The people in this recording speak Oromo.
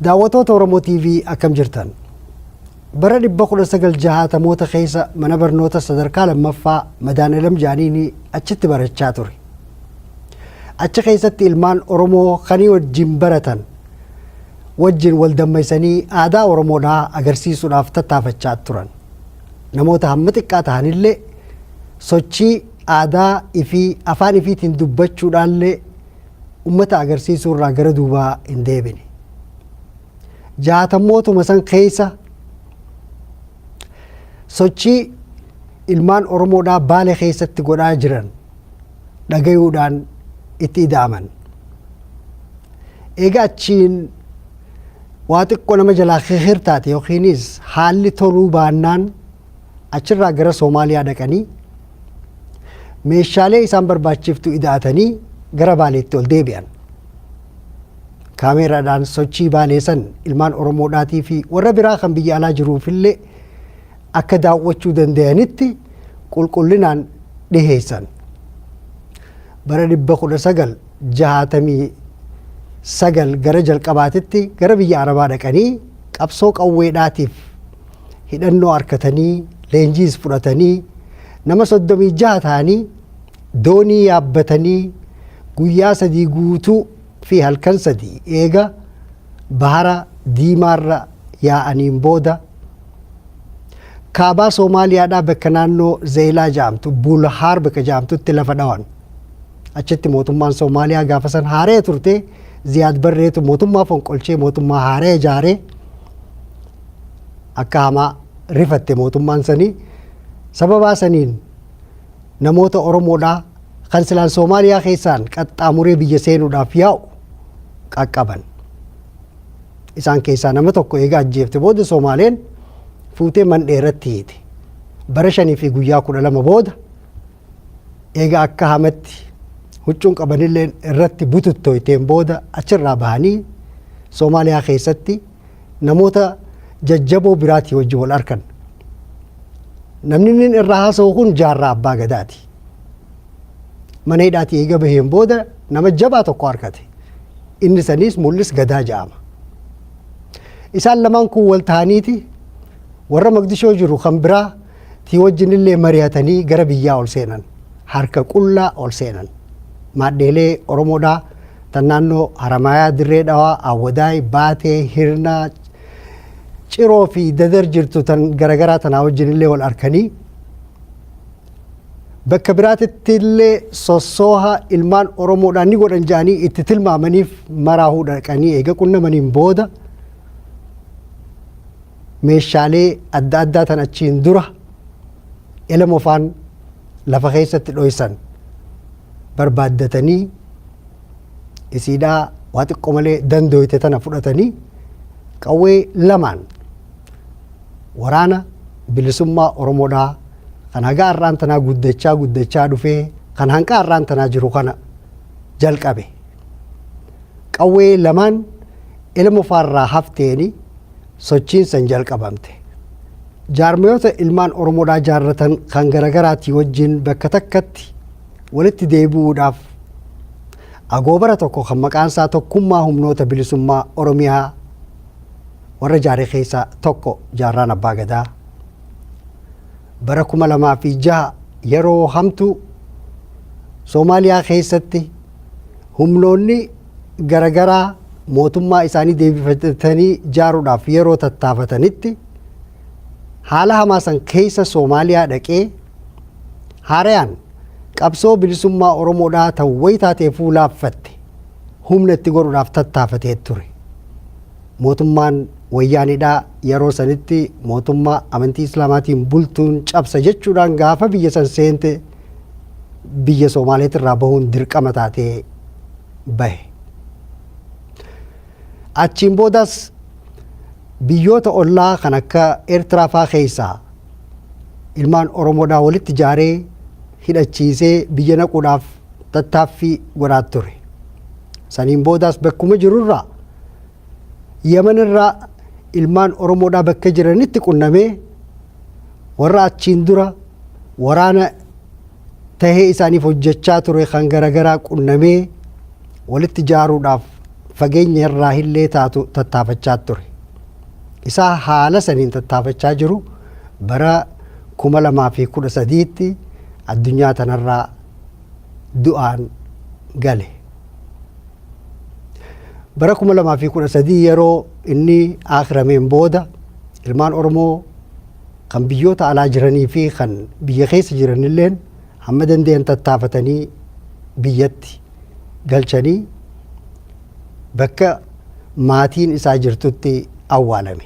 Daawwattoota Oromoo TV akkam jirtan? Bara 1960moota keessa mana barnoota sadarkaa lammaffaa Madaaniilam Jaaniinii achitti barachaa ture. Achi keessatti ilmaan Oromoo kanii wajjin baratan wajjin wal dammaysanii aadaa Oromoodhaa agarsiisuudhaaf tattaafachaa turan. Namoota hamma xiqqaa ta'anillee sochii aadaa fi afaan ifiitiin dubbachuudhaallee ummata agarsiisuu irraa gara duubaa hin deebine. Jaatamootuma san keessa sochii ilmaan Oromoodhaa Baalee keessatti godhaa jiran dhagayuudhaan itti ida'aman. Egaa achiin waa xiqqoo nama jalaa hirtaate yookiinis haalli toluu baannaan achirraa gara Soomaaliyaa dhaqanii meeshaalee isaan barbaachiftu ida'atanii gara Baaleetti ol deebi'an. Kaameeraadhaan sochii Baalee san ilmaan Oromoodhaatii fi warra biraa kan biyya alaa jiruufillee akka daawwachuu danda'anitti qulqullinaan dhiheessan. Bara 1969 gara jalqabaatitti gara biyya Arabaa dhaqanii qabsoo qawweedhaatiif hidhannoo harkatanii leenjiis fudhatanii nama 36 ta'anii doonii yaabbatanii guyyaa 3 guutuu fi halkan 3 eega bahara diimaarra yaa'aniin booda kaabaa Soomaaliyaadhaa bakka naannoo Zeelaa jedhamtu Bulhaar bakka jedhamtutti lafa dhawan. Achitti mootummaan Soomaaliyaa gaafa san haaree turte Ziyaad Barreetu mootummaa fonqolchee mootummaa haaree ijaaree akka hamaa rifatte mootummaan sanii. Sababaa saniin namoota Oromoodhaa kan silaan Soomaaliyaa keessaan qaxxaamuree biyya seenuudhaaf yaa'u qaqqaban. Isaan keessaa nama tokko eega ajjeefte booda Soomaaleen fuutee mandheeratti hiite. Bara 5 fi guyyaa 12 booda eega akka hamatti huccuun qabanillee irratti bututtoyteen booda achirraa bahanii Soomaaliyaa keessatti namoota jajjaboo biraatii wajjin wal arkan. Namni inni irraa haasa'u kun Jaarraa Abbaa Gadaati. Mana hidhaatii eega baheen booda nama jabaa tokko argate. Inni saniis Mul'is Gadaa jedhama. Isaan lamaan kun wal ta'aniiti warra Maqdishoo jiru kan biraa tii wajjinillee mari'atanii gara biyyaa ol seenan. Harka qullaa ol seenan. Maadheelee Oromoodhaa tan naannoo Haramayaa, Dirree Dhawaa, Awwadaay, Baatee, Hirnaa, Ciroo fi Dadar jirtu tan garagaraa tanaa wajjinillee wal arkanii bakka biraatitti illee sossooha ilmaan Oromoodhaan ni godhan jedhanii itti tilmaamaniif maraahuu dhaqanii eega qunnamaniin booda meeshaalee adda addaa tan achiin dura Elamofaan lafa keessatti dhoysan barbaaddatanii isiidhaa waa xiqqoo malee dandooyte tana fudhatanii qawwee lamaan waraana bilisummaa Oromoodhaa kan haga har'aan tanaa guddachaa dhufee kan hanqa har'aan tanaa jiru kana jalqabe. Qawwee lamaan Elamofaarraa hafteeni sochiin san jalqabamte. Jaarmiyoota ilmaan Oromoodhaa jaarratan kan garagaraatii wajjin bakka takkatti walitti deebi'uudhaaf agoobara tokko kan maqaan isaa tokkummaa humnoota bilisummaa Oromiyaa warra jaaree keessaa tokko Jaarraan Abbaa Gadaa. Bara 2006 yeroo hamtu Soomaaliyaa keessatti humnoonni garagaraa mootummaa isaanii deebifatanii jaaruudhaaf yeroo tattaafatanitti haala hamaa san keessa Soomaaliyaa dhaqee haarayaan qabsoo bilisummaa Oromoodhaa ta'uu taatee fuulaaffatte humna itti godhuudhaaf tattaafatee ture. Mootummaan Wayyaanidhaa yeroo sanitti mootummaa amantii Islaamaatiin bultuun cabsa jechuudhaan gaafa biyya san seente biyya Soomaaliyaa irraa bahuun dirqama taatee bahe. Achiin boodas biyyoota ollaa kan akka Eertiraa fa'aa keessaa ilmaan Oromoodhaa walitti ijaaree hidhachiisee biyya naquudhaaf tattaaffii godhaa ture. Saniin boodas bakkuma jirurraa Yemen irraa ilmaan Oromoodhaa bakka jiranitti qunnamee warra achiin dura waraana tahee isaaniif hojjechaa ture kan garagaraa qunnamee walitti ijaaruudhaaf fageenya irraa illee taatu tattaafachaa ture. Isaa haala saniin tattaafachaa jiru bara 2013tti addunyaa tanarraa du'aan gale. Bara 2013 yeroo inni akhirameen booda ilmaan Oromoo kan biyyoota alaa jiranii fi kan biyya keessa jiranilleen hamma danda'an tattaafatanii biyyatti galchanii bakka maatiin isaa jirtutti awwaalame.